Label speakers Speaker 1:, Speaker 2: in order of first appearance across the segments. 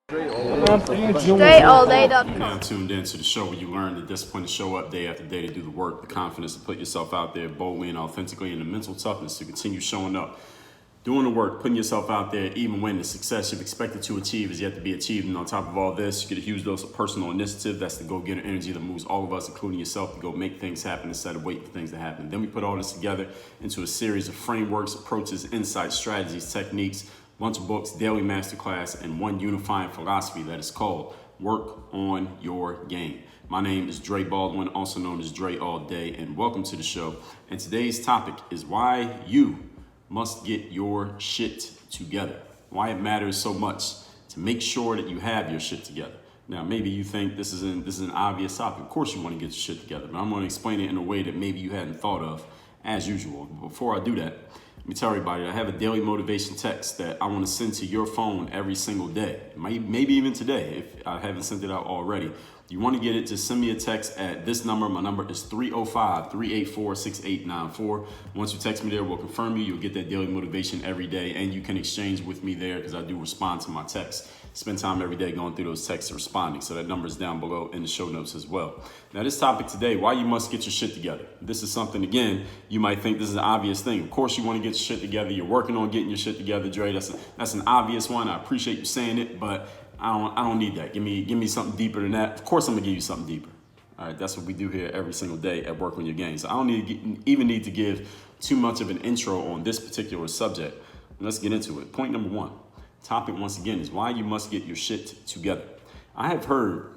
Speaker 1: DreAllDay.com.
Speaker 2: You're now tuned in to the show where you learn the discipline to show up day after day to do the work, the confidence to put yourself out there boldly and authentically, and the mental toughness to continue showing up, doing the work, putting yourself out there even when the success you've expected to achieve is yet to be achieved. And on top of all this, you get a huge dose of personal initiative. That's the go-getter energy that moves all of us, including yourself, to go make things happen instead of waiting for things to happen. Then we put all this together into a series of frameworks, approaches, insights, strategies, techniques, bunch of books, daily masterclass, and one unifying philosophy that is called Work on Your Game. My name is Dre Baldwin, also known as Dre All Day, and welcome to the show. And today's topic is why you must get your shit together. Why it matters so much to make sure that you have your shit together. Now, maybe you think this is an obvious topic. Of course you want to get your shit together, but I'm going to explain it in a way that maybe you hadn't thought of as usual. But before I do that, let me tell everybody, I have a daily motivation text that I want to send to your phone every single day. Maybe even today, if I haven't sent it out already. If you want to get it, just send me a text at this number. My number is 305-384-6894. Once you text me there, we'll confirm you. You'll get that daily motivation every day, and you can exchange with me there because I do respond to my texts. Spend time every day going through those texts and responding. So that number is down below in the show notes as well. Now, this topic today, why you must get your shit together. This is something, again, you might think this is an obvious thing. Of course, you want to get your shit together. You're working on getting your shit together, Dre. That's an obvious one. I appreciate you saying it, but I don't need that. Give me something deeper than that. Of course, I'm gonna give you something deeper. All right, that's what we do here every single day at Work on Your Game. So I don't even need to give too much of an intro on this particular subject. Let's get into it. Point number one. Topic once again is why you must get your shit together. I have heard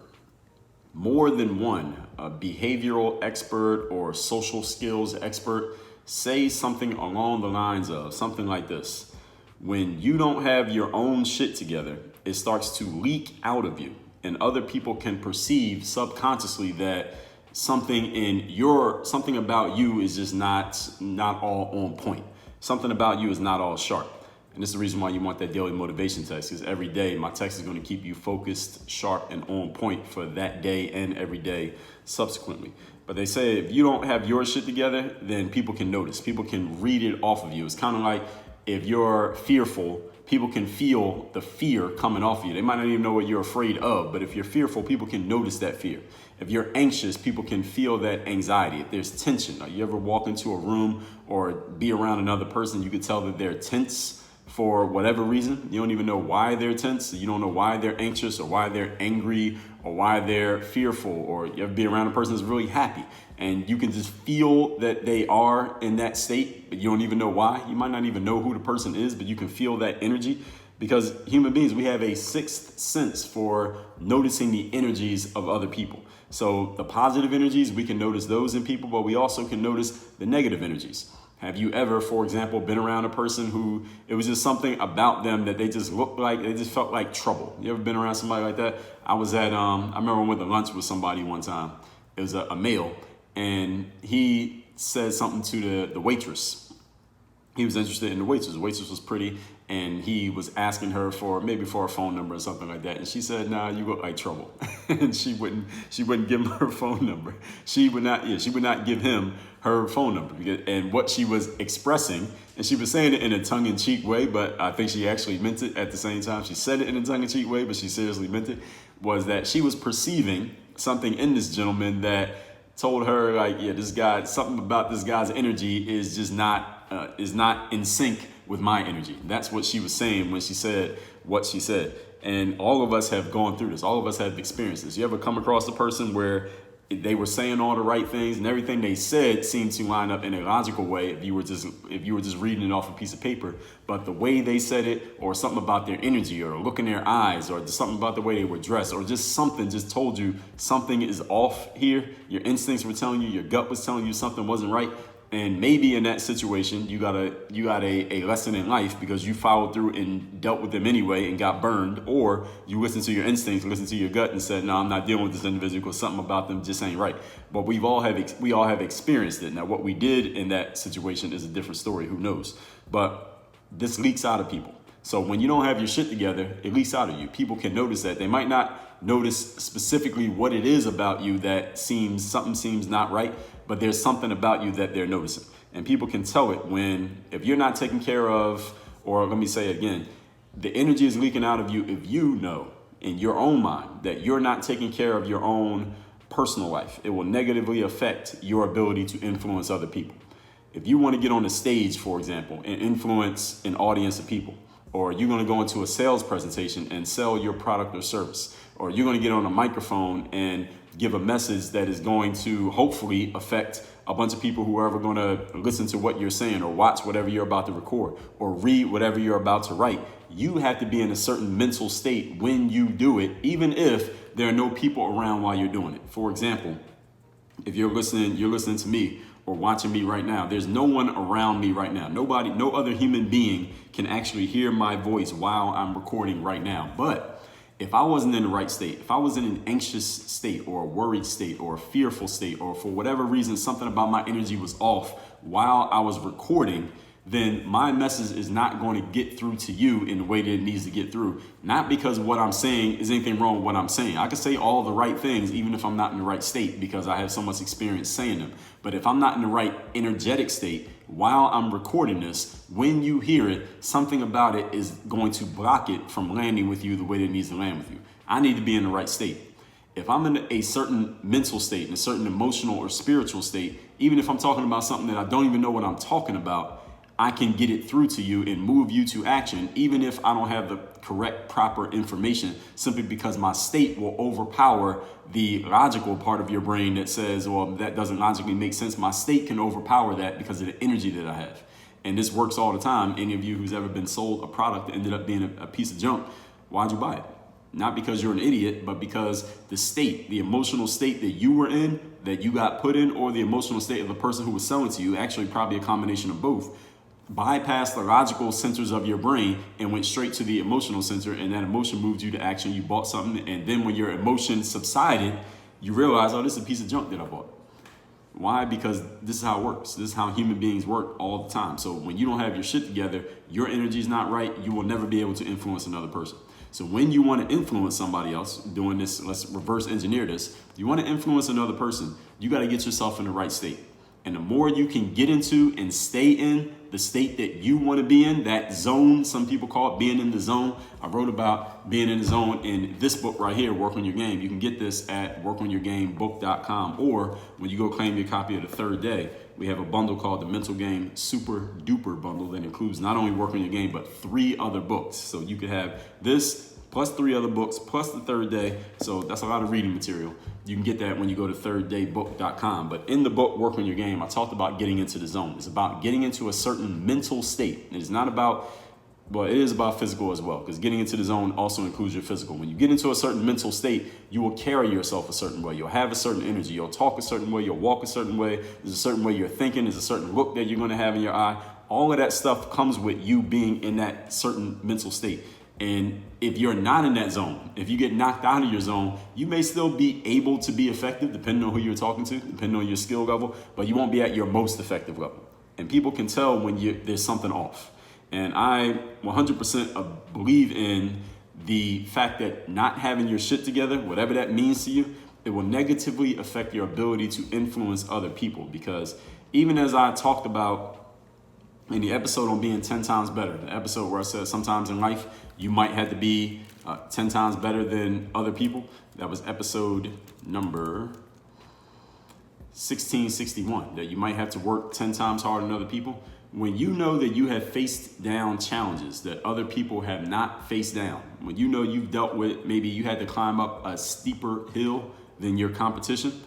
Speaker 2: more than one behavioral expert or social skills expert say something along the lines of something like this. When you don't have your own shit together, it starts to leak out of you, and other people can perceive subconsciously that something about you is just not all on point. Something about you is not all sharp. And this is the reason why you want that daily motivation text, because every day my text is going to keep you focused, sharp, and on point for that day and every day subsequently. But they say if you don't have your shit together, then people can notice. People can read it off of you. It's kind of like if you're fearful, people can feel the fear coming off of you. They might not even know what you're afraid of, but if you're fearful, people can notice that fear. If you're anxious, people can feel that anxiety. If there's tension, like you ever walk into a room or be around another person, you could tell that they're tense for whatever reason. You don't even know why they're tense. You don't know why they're anxious or why they're angry or why they're fearful. Or you ever be around a person that's really happy and you can just feel that they are in that state, but you don't even know why. You might not even know who the person is, but you can feel that energy. Because human beings, we have a sixth sense for noticing the energies of other people. So the positive energies, we can notice those in people, but we also can notice the negative energies. Have you ever, for example, been around a person who it was just something about them that they just looked like, they just felt like trouble? You ever been around somebody like that? I remember I went to lunch with somebody one time. It was a male, and he said something to the waitress. He was interested in the waitress. The waitress was pretty, and he was asking her for a phone number or something like that. And she said, "Nah, you look like trouble." And she wouldn't give him her phone number. She would not give him her phone number. And what she was expressing, and she was saying it in a tongue-in-cheek way, but I think she actually meant it at the same time. She said it in a tongue-in-cheek way, but she seriously meant it, was that she was perceiving something in this gentleman that told her, like, yeah, this guy, something about this guy's energy is just not in sync with my energy. That's what she was saying when she said what she said. And all of us have gone through this. All of us have experienced this. You ever come across a person where they were saying all the right things and everything they said seemed to line up in a logical way if you were just reading it off a piece of paper, but the way they said it, or something about their energy, or a look in their eyes, or just something about the way they were dressed, or just something just told you something is off here. Your instincts were telling you, your gut was telling you something wasn't right. And maybe in that situation, you got a lesson in life because you followed through and dealt with them anyway and got burned, or you listened to your instincts, listened to your gut and said, no, I'm not dealing with this individual because something about them just ain't right. But we all have experienced it. Now, what we did in that situation is a different story. Who knows? But this leaks out of people. So when you don't have your shit together, it leaks out of you. People can notice that. They might not notice specifically what it is about you that seems not right, but there's something about you that they're noticing. And people can tell it if you're not taken care of, or let me say it again, the energy is leaking out of you if you know in your own mind that you're not taking care of your own personal life, it will negatively affect your ability to influence other people. If you want to get on the stage, for example, and influence an audience of people, or you're going to go into a sales presentation and sell your product or service, or you're going to get on a microphone and give a message that is going to hopefully affect a bunch of people who are ever going to listen to what you're saying or watch whatever you're about to record or read whatever you're about to write, you have to be in a certain mental state when you do it, even if there are no people around while you're doing it. For example, if you're listening to me or watching me right now, there's no one around me right now. Nobody, no other human being can actually hear my voice while I'm recording right now. But if I wasn't in the right state, if I was in an anxious state or a worried state or a fearful state, or for whatever reason, something about my energy was off while I was recording, then my message is not going to get through to you in the way that it needs to get through. Not because what I'm saying is anything wrong with what I'm saying. I can say all the right things even if I'm not in the right state because I have so much experience saying them. But if I'm not in the right energetic state while I'm recording this, when you hear it, something about it is going to block it from landing with you the way that it needs to land with you. I need to be in the right state. If I'm in a certain mental state, in a certain emotional or spiritual state, even if I'm talking about something that I don't even know what I'm talking about, I can get it through to you and move you to action, even if I don't have the correct, proper information, simply because my state will overpower the logical part of your brain that says, well, that doesn't logically make sense. My state can overpower that because of the energy that I have. And this works all the time. Any of you who's ever been sold a product that ended up being a piece of junk, why'd you buy it? Not because you're an idiot, but because the state, the emotional state that you were in, that you got put in, or the emotional state of the person who was selling to you, actually probably a combination of both, bypassed the logical centers of your brain and went straight to the emotional center, and that emotion moved you to action. You bought something, and then when your emotion subsided, you realize, oh, this is a piece of junk that I bought. Why? Because this is how it works. This is how human beings work all the time. So when you don't have your shit together, your energy is not right, you will never be able to influence another person. So when you want to influence somebody else, doing this, let's reverse engineer this. You want to influence another person, you got to get yourself in the right state. And the more you can get into and stay in the state that you want to be in, that zone, some people call it being in the zone. I wrote about being in the zone in this book right here, Work on Your Game. You can get this at workonyourgamebook.com, or when you go claim your copy of the third day, we have a bundle called the Mental Game Super Duper Bundle that includes not only Work on Your Game, but 3 other books. So you could have this plus 3 other books, plus the third day. So that's a lot of reading material. You can get that when you go to thirddaybook.com. But in the book, Work on Your Game, I talked about getting into the zone. It's about getting into a certain mental state. It's not about, well, it is about physical as well, because getting into the zone also includes your physical. When you get into a certain mental state, you will carry yourself a certain way. You'll have a certain energy. You'll talk a certain way. You'll walk a certain way. There's a certain way you're thinking. There's a certain look that you're going to have in your eye. All of that stuff comes with you being in that certain mental state. And if you're not in that zone, if you get knocked out of your zone, you may still be able to be effective depending on who you're talking to, depending on your skill level, but you won't be at your most effective level. And people can tell when there's something off. And I 100% believe in the fact that not having your shit together, whatever that means to you, it will negatively affect your ability to influence other people. Because even as I talked about in the episode on being 10 times better, the episode where I said sometimes in life you might have to be 10 times better than other people. That was episode number 1661, that you might have to work 10 times harder than other people. When you know that you have faced down challenges that other people have not faced down, when you know you've dealt with, maybe you had to climb up a steeper hill than your competition,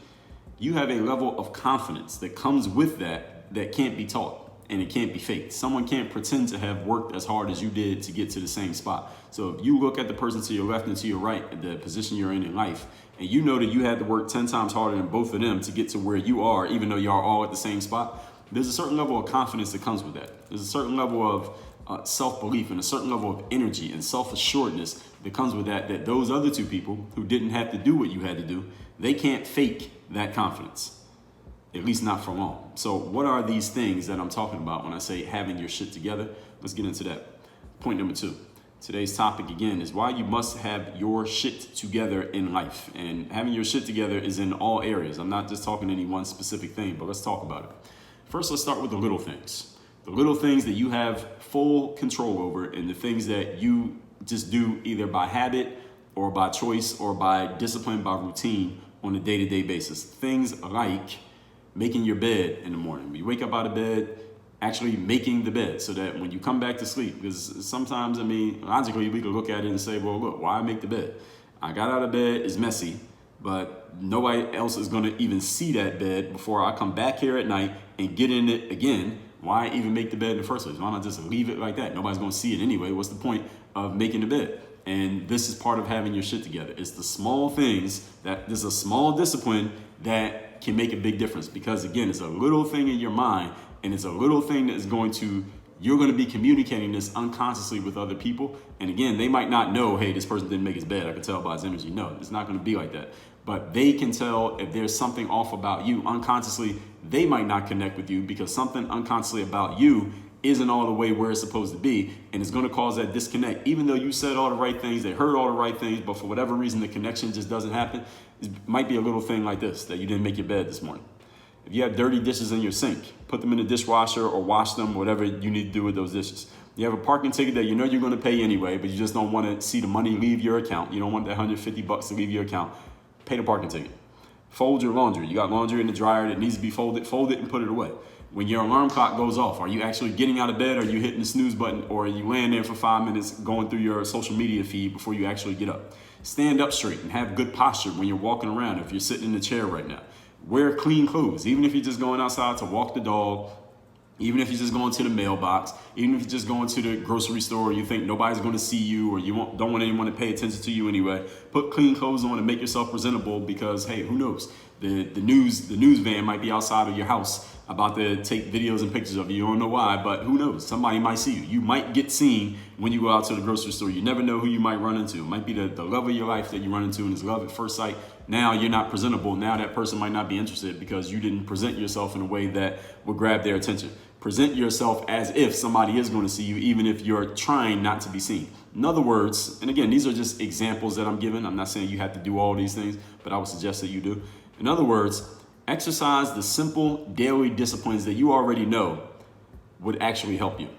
Speaker 2: you have a level of confidence that comes with that can't be taught. And it can't be faked. Someone can't pretend to have worked as hard as you did to get to the same spot. So if you look at the person to your left and to your right, at the position you're in life, and you know that you had to work 10 times harder than both of them to get to where you are, even though y'all all at the same spot, there's a certain level of confidence that comes with that. There's a certain level of self-belief and a certain level of energy and self-assuredness that comes with that those other 2 people who didn't have to do what you had to do, they can't fake that confidence. At least not for long. So what are these things that I'm talking about when I say having your shit together? Let's get into that. Point number 2. Today's topic again is why you must have your shit together in life. And having your shit together is in all areas. I'm not just talking any one specific thing, but let's talk about it. First, let's start with the little things. The little things that you have full control over, and the things that you just do either by habit or by choice or by discipline, by routine on a day-to-day basis. Things like making your bed in the morning. When you wake up out of bed, actually making the bed so that when you come back to sleep, because sometimes, I mean, logically we could look at it and say, well, look, why make the bed? I got out of bed, it's messy, but nobody else is gonna even see that bed before I come back here at night and get in it again. Why even make the bed in the first place? Why not just leave it like that? Nobody's gonna see it anyway. What's the point of making the bed? And this is part of having your shit together. It's the small things that there's a small discipline that can make a big difference, because again, it's a little thing in your mind, and it's a little thing that is you're going to be communicating this unconsciously with other people. And again, they might not know, hey, this person didn't make his bed. I can tell by his energy. No, it's not going to be like that. But they can tell if there's something off about you unconsciously. They might not connect with you because something unconsciously about you isn't all the way where it's supposed to be. And it's going to cause that disconnect. Even though you said all the right things, they heard all the right things, but for whatever reason, the connection just doesn't happen. It might be a little thing like this, that you didn't make your bed this morning. If you have dirty dishes in your sink, put them in the dishwasher or wash them, whatever you need to do with those dishes. You have a parking ticket that you know you're going to pay anyway, but you just don't want to see the money leave your account. You don't want that $150 to leave your account. Pay the parking ticket. Fold your laundry. You got laundry in the dryer that needs to be folded. Fold it and put it away. When your alarm clock goes off, are you actually getting out of bed? Are you hitting the snooze button? Or are you laying there for 5 minutes going through your social media feed before you actually get up? Stand up straight and have good posture when you're walking around. If you're sitting in the chair right now, wear clean clothes. Even if you're just going outside to walk the dog, even if you're just going to the mailbox, even if you're just going to the grocery store, you think nobody's going to see you, or you don't want anyone to pay attention to you anyway. Put clean clothes on and make yourself presentable, because hey, who knows? The news van might be outside of your house about to take videos and pictures of you. You don't know why, but who knows? Somebody might see you. You might get seen when you go out to the grocery store. You never know who you might run into. It might be the love of your life that you run into, and it's love at first sight. Now you're not presentable. Now that person might not be interested because you didn't present yourself in a way that would grab their attention. Present yourself as if somebody is going to see you, even if you're trying not to be seen. In other words, and again, these are just examples that I'm giving. I'm not saying you have to do all these things, but I would suggest that you do. In other words, exercise the simple daily disciplines that you already know would actually help you.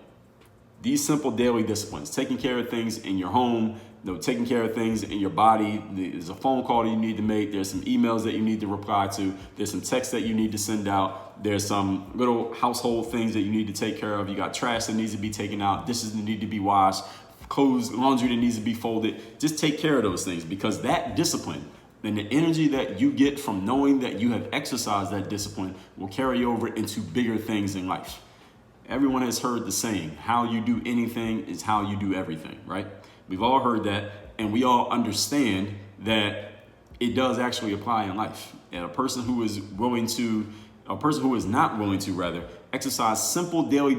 Speaker 2: These simple daily disciplines, taking care of things in your home, taking care of things in your body. There's a phone call that you need to make. There's some emails that you need to reply to. There's some texts that you need to send out. There's some little household things that you need to take care of. You got trash that needs to be taken out, dishes that need to be washed, clothes, laundry that needs to be folded. Just take care of those things, because that discipline and the energy that you get from knowing that you have exercised that discipline will carry over into bigger things in life. Everyone has heard the saying, how you do anything is how you do everything, right? We've all heard that, and we all understand that it does actually apply in life. And a person who is not willing to exercise simple daily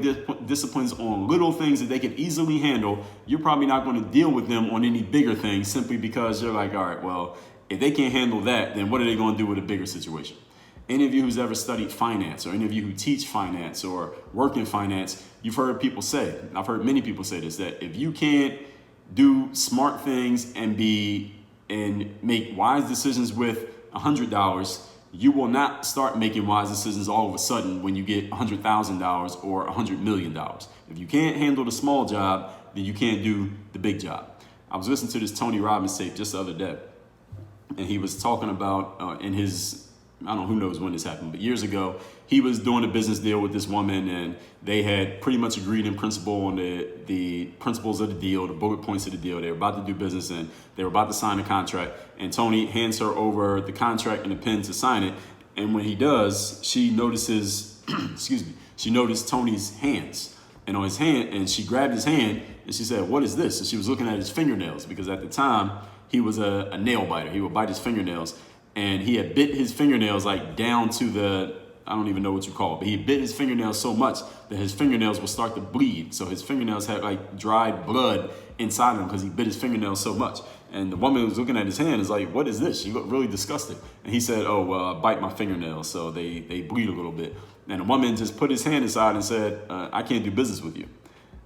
Speaker 2: disciplines on little things that they can easily handle, you're probably not going to deal with them on any bigger things, simply because you're like, all right, well, if they can't handle that, then what are they going to do with a bigger situation? Any of you who's ever studied finance, or any of you who teach finance or work in finance, you've heard people say, I've heard many people say this, that if you can't do smart things and make wise decisions with $100, you will not start making wise decisions all of a sudden when you get $100,000 or $100 million. If you can't handle the small job, then you can't do the big job. I was listening to this Tony Robbins tape just the other day, and he was talking about in his, I don't know, who knows when this happened, but years ago, he was doing a business deal with this woman, and they had pretty much agreed in principle on the principles of the deal, the bullet points of the deal. They were about to do business, and they were about to sign a contract, and Tony hands her over the contract and the pen to sign it. And when he does, she notices, she noticed Tony's hands, and on his hand, and she grabbed his hand, and she said, "What is this?" And she was looking at his fingernails, because at the time, he was a nail biter. He would bite his fingernails. And he had bit his fingernails like down to I don't even know what you call it, but he bit his fingernails so much that his fingernails would start to bleed. So his fingernails had like dried blood inside them because he bit his fingernails so much. And the woman who was looking at his hand is like, "What is this?" She looked really disgusted. And he said, "Oh, well, I bite my fingernails, so they bleed a little bit." And the woman just put his hand aside and said, "I can't do business with you."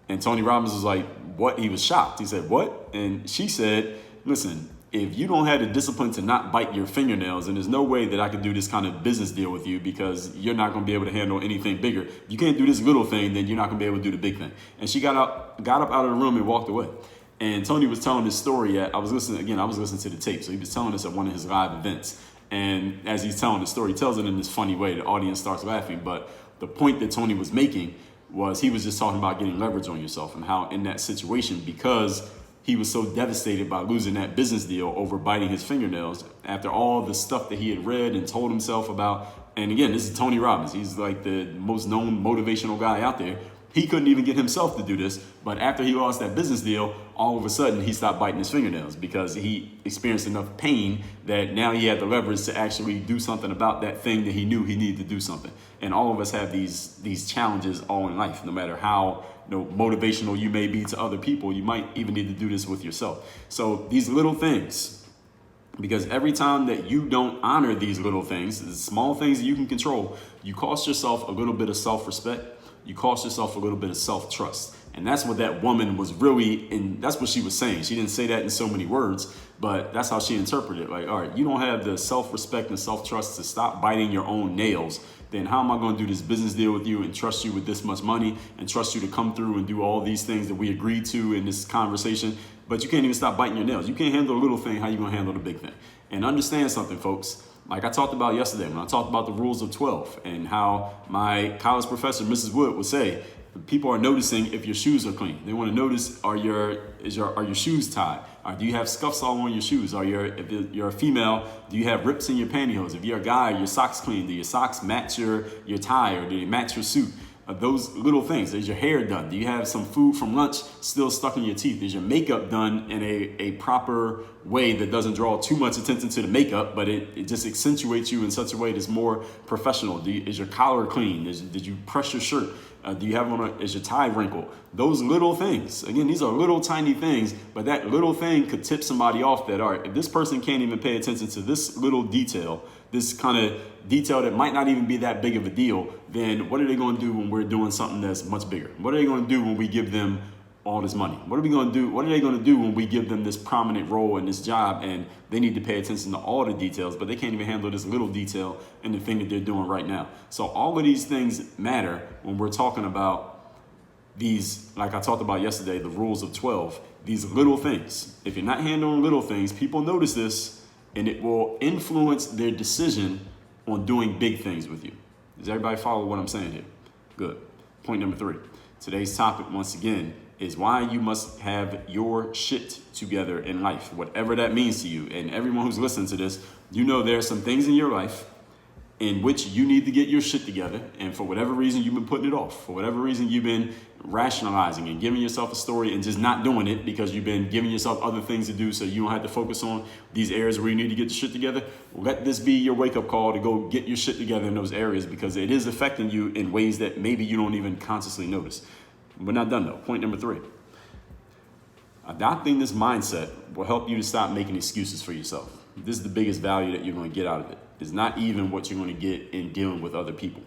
Speaker 2: And Tony Robbins was like, "What?" He was shocked. He said, "What?" And she said, "Listen, if you don't have the discipline to not bite your fingernails, then there's no way that I can do this kind of business deal with you, because you're not going to be able to handle anything bigger. If you can't do this little thing, then you're not going to be able to do the big thing." And she got up out of the room and walked away. And Tony was telling this story I was listening to the tape. So he was telling us at one of his live events. And as he's telling the story, he tells it in this funny way. The audience starts laughing. But the point that Tony was making was he was just talking about getting leverage on yourself and how in that situation, because he was so devastated by losing that business deal over biting his fingernails after all the stuff that he had read and told himself about. And again, this is Tony Robbins. He's like the most known motivational guy out there. He couldn't even get himself to do this. But after he lost that business deal, all of a sudden he stopped biting his fingernails because he experienced enough pain that now he had the leverage to actually do something about that thing that he knew he needed to do something. And all of us have these challenges all in life. No matter how motivational you may be to other people, you might even need to do this with yourself. So these little things, because every time that you don't honor these little things, the small things that you can control, you cost yourself a little bit of self-respect. You cost yourself a little bit of self-trust. And that's what that woman was really, and that's what she was saying. She didn't say that in so many words, but that's how she interpreted it. Like, all right, you don't have the self-respect and self-trust to stop biting your own nails. Then how am I going to do this business deal with you and trust you with this much money and trust you to come through and do all these things that we agreed to in this conversation? But you can't even stop biting your nails. You can't handle a little thing. How you going to handle the big thing? And understand something, folks. Like I talked about yesterday when I talked about the rules of 12 and how my college professor, Mrs. Wood, would say, people are noticing if your shoes are clean. They want to notice, are your shoes tied? Or do you have scuffs all on your shoes? If you're a female, do you have rips in your pantyhose? If you're a guy, are your socks clean? Do your socks match your tie, or do they match your suit? Those little things. Is your hair done? Do you have some food from lunch still stuck in your teeth? Is your makeup done in a proper way that doesn't draw too much attention to the makeup, but it just accentuates you in such a way that's more professional? Is your collar clean? Did you press your shirt? Do you have is your tie wrinkled? Those little things. Again, these are little tiny things, but that little thing could tip somebody off that, all right, if this person can't even pay attention to this little detail, this kind of detail that might not even be that big of a deal, then what are they going to do when we're doing something that's much bigger? What are they going to do when we give them all this money? What are we going to do? What are they going to do when we give them this prominent role in this job and they need to pay attention to all the details, but they can't even handle this little detail in the thing that they're doing right now? So all of these things matter when we're talking about these, like I talked about yesterday, the rules of 12, these little things. If you're not handling little things, people notice this and it will influence their decision on doing big things with you. Does everybody follow what I'm saying here? Good. Point number 3. Today's topic, once again, is why you must have your shit together in life, whatever that means to you. And everyone who's listening to this, you know there are some things in your life in which you need to get your shit together. And for whatever reason, you've been putting it off. For whatever reason, you've been rationalizing and giving yourself a story and just not doing it because you've been giving yourself other things to do so you don't have to focus on these areas where you need to get your shit together. Let this be your wake-up call to go get your shit together in those areas, because it is affecting you in ways that maybe you don't even consciously notice. We're not done though. Point number 3. Adopting this mindset will help you to stop making excuses for yourself. This is the biggest value that you're going to get out of it. It's not even what you're going to get in dealing with other people.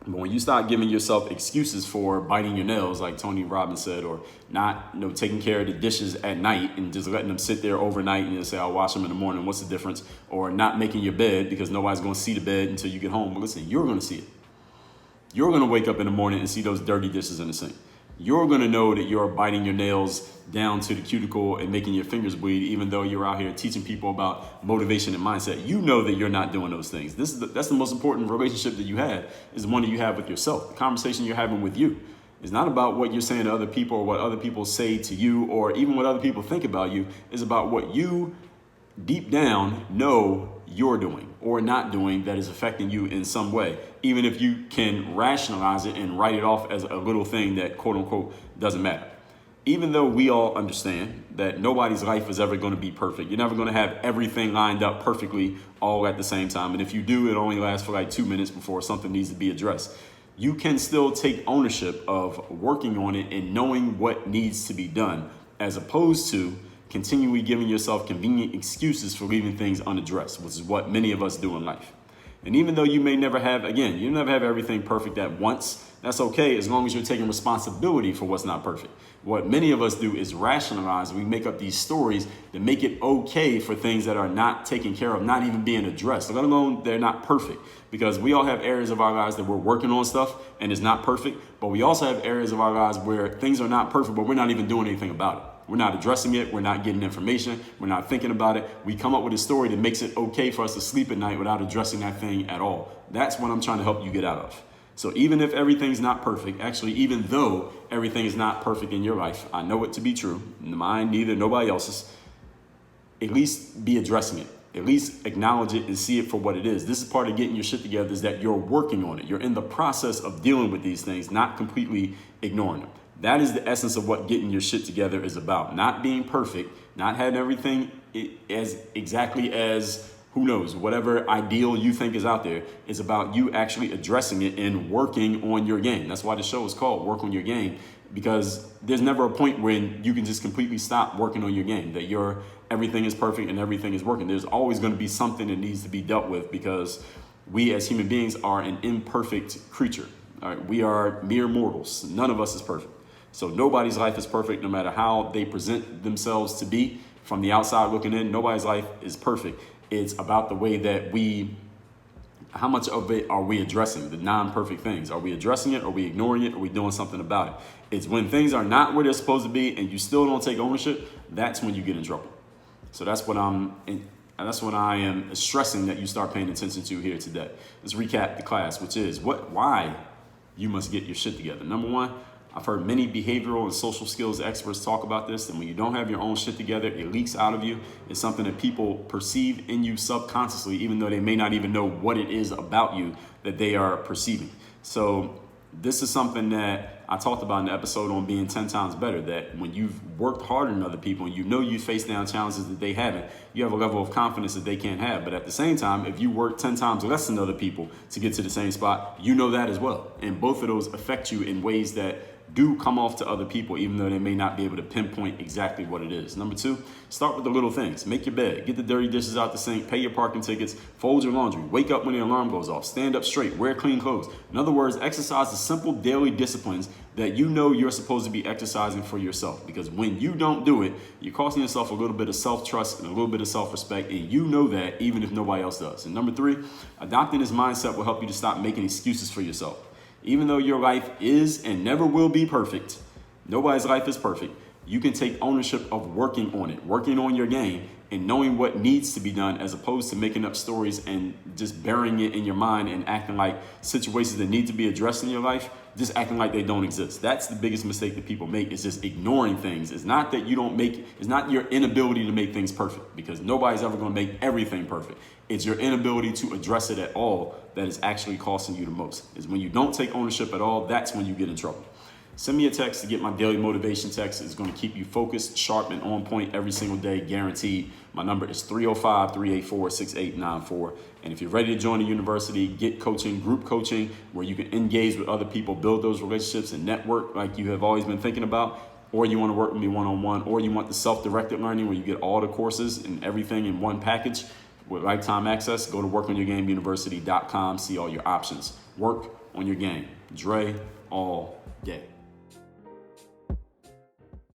Speaker 2: But when you start giving yourself excuses for biting your nails, like Tony Robbins said, or not taking care of the dishes at night and just letting them sit there overnight and just say, I'll wash them in the morning, what's the difference? Or not making your bed because nobody's going to see the bed until you get home. But listen, you're going to see it. You're going to wake up in the morning and see those dirty dishes in the sink. You're going to know that you're biting your nails down to the cuticle and making your fingers bleed, even though you're out here teaching people about motivation and mindset. You know that you're not doing those things. That's the most important relationship that you have, is the one that you have with yourself. The conversation you're having with you is not about what you're saying to other people or what other people say to you or even what other people think about you. It's about what you deep down know you're doing or not doing that is affecting you in some way, even if you can rationalize it and write it off as a little thing that quote unquote doesn't matter. Even though we all understand that nobody's life is ever going to be perfect. You're never going to have everything lined up perfectly all at the same time. And if you do, it only lasts for like 2 minutes before something needs to be addressed. You can still take ownership of working on it and knowing what needs to be done, as opposed to continually giving yourself convenient excuses for leaving things unaddressed, which is what many of us do in life. And even though you may never have, again, you never have everything perfect at once, that's okay as long as you're taking responsibility for what's not perfect. What many of us do is rationalize. We make up these stories that make it okay for things that are not taken care of, not even being addressed, let alone they're not perfect. Because we all have areas of our lives that we're working on stuff and it's not perfect, but we also have areas of our lives where things are not perfect, but we're not even doing anything about it. We're not addressing it. We're not getting information. We're not thinking about it. We come up with a story that makes it okay for us to sleep at night without addressing that thing at all. That's what I'm trying to help you get out of. So even if everything's not perfect, actually, even though everything is not perfect in your life, I know it to be true, mine, neither, nobody else's, at least be addressing it. At least acknowledge it and see it for what it is. This is part of getting your shit together, is that you're working on it. You're in the process of dealing with these things, not completely ignoring them. That is the essence of what getting your shit together is about. Not being perfect, not having everything as exactly as, who knows, whatever ideal you think is out there. Is about you actually addressing it and working on your game. That's why the show is called Work on Your Game, because there's never a point when you can just completely stop working on your game, that everything is perfect and everything is working. There's always going to be something that needs to be dealt with, because we as human beings are an imperfect creature. All right? We are mere mortals. None of us is perfect. So nobody's life is perfect, no matter how they present themselves to be from the outside looking in. Nobody's life is perfect. It's about the way that how much of it are we addressing, the non-perfect things? Are we addressing it? Are we ignoring it? Are we doing something about it? It's when things are not where they're supposed to be and you still don't take ownership, that's when you get in trouble. So that's what I am stressing that you start paying attention to here today. Let's recap the class, which is why you must get your shit together. Number one, I've heard many behavioral and social skills experts talk about this, and when you don't have your own shit together, it leaks out of you. It's something that people perceive in you subconsciously, even though they may not even know what it is about you that they are perceiving. So this is something that I talked about in the episode on being 10 times better, that when you've worked harder than other people and you know you face down challenges that they haven't, you have a level of confidence that they can't have. But at the same time, if you work 10 times less than other people to get to the same spot, you know that as well. And both of those affect you in ways that do come off to other people, even though they may not be able to pinpoint exactly what it is. Number two, start with the little things. Make your bed, get the dirty dishes out the sink, pay your parking tickets, fold your laundry, wake up when the alarm goes off, stand up straight, wear clean clothes. In other words, exercise the simple daily disciplines that you know you're supposed to be exercising for yourself. Because when you don't do it, you're costing yourself a little bit of self-trust and a little bit of self-respect, and you know that even if nobody else does. And number three, adopting this mindset will help you to stop making excuses for yourself. Even though your life is and never will be perfect, nobody's life is perfect, you can take ownership of working on it, working on your game, and knowing what needs to be done, as opposed to making up stories and just burying it in your mind and acting like situations that need to be addressed in your life, just acting like they don't exist. That's the biggest mistake that people make, is just ignoring things. It's not that it's not your inability to make things perfect, because nobody's ever going to make everything perfect. It's your inability to address it at all that is actually costing you the most. Is when you don't take ownership at all, that's when you get in trouble. Send me a text to get my daily motivation text. It's going to keep you focused, sharp, and on point every single day, guaranteed. My number is 305-384-6894. And if you're ready to join the university, get coaching, group coaching, where you can engage with other people, build those relationships, and network like you have always been thinking about, or you want to work with me one-on-one, or you want the self-directed learning where you get all the courses and everything in one package with lifetime access, go to workonyourgameuniversity.com, see all your options. Work on your game. Dre all day.